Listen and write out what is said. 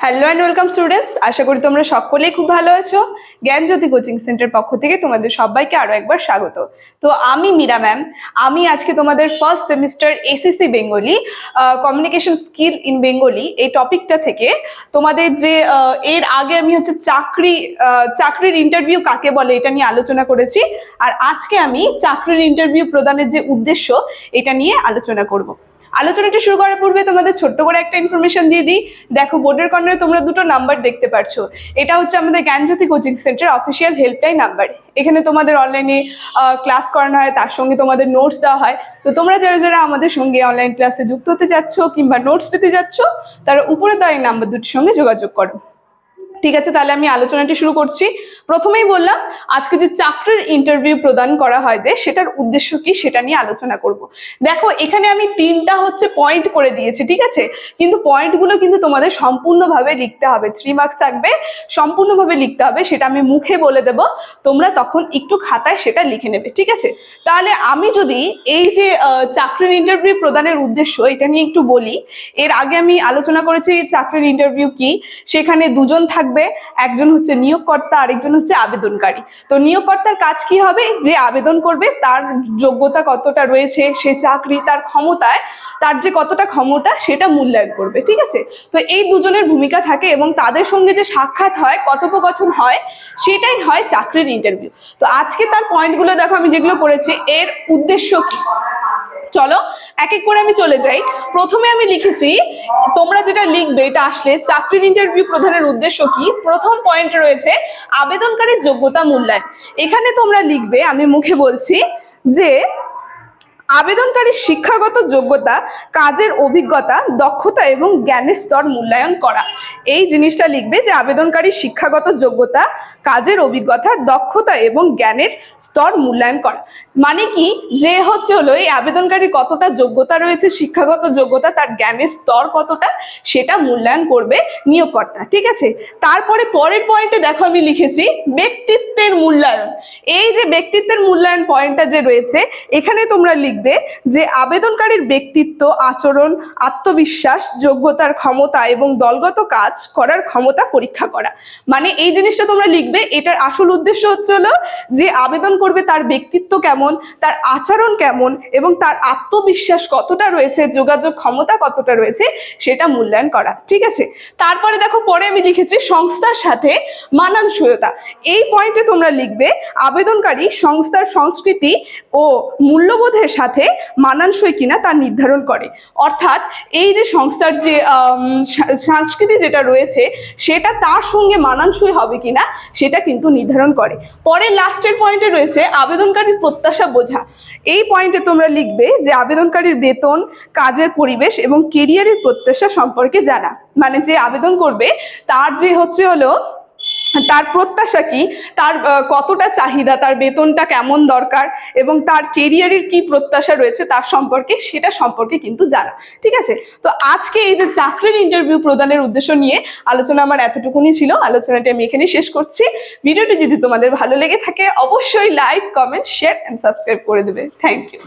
Hello and welcome students, আশা করি তোমরা সকলেই খুব ভালো আছো। জ্ঞানজ্যোতি কোচিং সেন্টার পক্ষ থেকে তোমাদের সবাইকে আরো একবার স্বাগত। তো আমি মীরা ম্যাম, আমি আজকে তোমাদের first semester SSC Bengali communication skill in Bengali এই টপিকটা থেকে তোমাদের যে এর আগে আমি হচ্ছে চাকরির ইন্টারভিউ কাকে বলে এটা নিয়ে আলোচনা করেছি, আর আজকে আমি চাকরির ইন্টারভিউ প্রদানের যে উদ্দেশ্য এটা নিয়ে আলোচনা করব। আলোচনাটা শুরু করার পূর্বে তোমাদের ছোট্ট করে একটা ইনফরমেশন দিয়ে দিই। দেখো, বোর্ডের কর্নারে তোমরা দুটো নাম্বার দেখতে পাচ্ছ। এটা হচ্ছে আমাদের Gyanjyoti coaching centre official helpline number. এখানে তোমাদের অনলাইনে ক্লাস করানো হয়, তার সঙ্গে তোমাদের নোটস দেওয়া হয়। তো তোমরা যারা যারা আমাদের সঙ্গে অনলাইন ক্লাসে যুক্ত হতে যাচ্ছ কিংবা নোটস পেতে যাচ্ছ, তারা উপরে দেওয়া এই নাম্বার দুটির সঙ্গে যোগাযোগ করো। ঠিক আছে, তাহলে আমি আলোচনাটি শুরু করছি। প্রথমেই বললাম আজকে যে চাকরির ইন্টারভিউ প্রদান করা হয় যে সেটার উদ্দেশ্য কি সেটা নিয়ে আলোচনা করব। দেখো, এখানে আমি তিনটা হচ্ছে পয়েন্ট করে দিয়েছি, ঠিক আছে, কিন্তু পয়েন্টগুলো কিন্তু তোমাদের সম্পূর্ণভাবে লিখতে হবে। 3 মার্কস থাকবে, সম্পূর্ণভাবে লিখতে হবে। সেটা আমি মুখে বলে দেব, তোমরা তখন একটু খাতায় সেটা লিখে নেবে, ঠিক আছে। তাহলে আমি যদি এই যে চাকরির ইন্টারভিউ প্রদানের উদ্দেশ্য এটা নিয়ে একটু বলি। এর আগে আমি আলোচনা করেছি চাকরির ইন্টারভিউ কি। সেখানে দুজন থাকবে, একজন হচ্ছে নিয়োগকর্তা, আরেকজন হচ্ছে আবেদনকারী। তো নিয়োগকর্তার কাজ কি হবে, যে আবেদন করবে তার যোগ্যতা কতটা রয়েছে, সে চাকরি তার ক্ষমতায়, তার যে কতটা ক্ষমতা সেটা মূল্যায়ন করবে, ঠিক আছে। তো এই দুজনের ভূমিকা থাকে এবং তাদের সঙ্গে যে সাক্ষাৎ হয়, কথোপকথন হয়, সেটাই হয় চাকরির ইন্টারভিউ। তো আজকে তার পয়েন্টগুলো দেখো আমি যেগুলো করেছি, এর উদ্দেশ্য কি। চলো এক এক করে আমি চলে যাই। প্রথমে আমি লিখেছি, তোমরা যেটা লিখবে এটা আসলে চাকরির ইন্টারভিউ প্রদানের উদ্দেশ্য কি। প্রথম পয়েন্ট রয়েছে আবেদনকারীর যোগ্যতা মূল্যায়ন। এখানে তোমরা লিখবে, আমি মুখে বলছি, যে আবেদনকারীর শিক্ষাগত যোগ্যতা, কাজের অভিজ্ঞতা, দক্ষতা এবং জ্ঞানের স্তর মূল্যায়ন করা। এই জিনিসটা লিখবে যে আবেদনকারীর শিক্ষাগত যোগ্যতা, কাজের অভিজ্ঞতা, দক্ষতা এবং জ্ঞানের স্তর মূল্যায়ন করা। মানে কি, যে হচ্ছে হলো এই আবেদনকারী কতটা যোগ্যতা রয়েছে, শিক্ষাগত যোগ্যতা, তার জ্ঞানের স্তর কতটা, সেটা মূল্যায়ন করবে নিয়োগকর্তা, ঠিক আছে। তারপরে পরের পয়েন্টে দেখো আমি লিখেছি ব্যক্তিত্বের মূল্যায়ন। এই যে ব্যক্তিত্বের মূল্যায়ন পয়েন্টটা যে রয়েছে, এখানে তোমরা লিখবে যে আবেদনকারীর ব্যক্তিত্ব, আচরণ, আত্মবিশ্বাস, যোগ্যতার ক্ষমতা এবং দলগত কাজ করার ক্ষমতা পরীক্ষা করা। মানে এই জিনিসটা তোমরা লিখবে। এটার আসল উদ্দেশ্য হচ্ছে হলো যে আবেদন করবে তার ব্যক্তিত্ব কেমন, তার আচরণ কেমন এবং তার আত্মবিশ্বাস কতটা রয়েছে, যোগাযোগ ক্ষমতা কতটা রয়েছে, সেটা মূল্যায়ন করা, ঠিক আছে। তারপরে দেখো, পরে আমি লিখেছি সংস্থার সাথে মানানসইতা। এই পয়েন্টে তোমরা লিখবে আবেদনকারী সংস্থার সংস্কৃতি ও মূল্যবোধের সাথে মানানসই কিনা তা নির্ধারণ করে। অর্থাৎ এই যে সংস্থার যে সংস্কৃতি যেটা রয়েছে সেটা তার সঙ্গে মানানসই হবে কিনা সেটা কিন্তু নির্ধারণ করে। পরে লাস্টের পয়েন্টে রয়েছে আবেদনকারীর প্রত্যাশা বোঝা। এই পয়েন্টে তোমরা লিখবে যে আবেদনকারীর বেতন, কাজের পরিবেশ এবং কেরিয়ারের প্রত্যাশা সম্পর্কে জানা। মানে যে আবেদন করবে তার যে হচ্ছে হলো তার প্রত্যাশা কি, তার কতটা চাহিদা, তার বেতনটা কেমন দরকার এবং তার কেরিয়ারের কি প্রত্যাশা রয়েছে তার সম্পর্কে, সেটা সম্পর্কে কিন্তু জানা, ঠিক আছে। তো আজকে এই যে চাকরির ইন্টারভিউ প্রদানের উদ্দেশ্য নিয়ে আলোচনা আমার এতটুকুনি ছিল। আলোচনাটি আমি এখানে শেষ করছি। ভিডিওটি যদি তোমাদের ভালো লেগে থাকে অবশ্যই like, comment, share and subscribe করে দেবে। Thank you.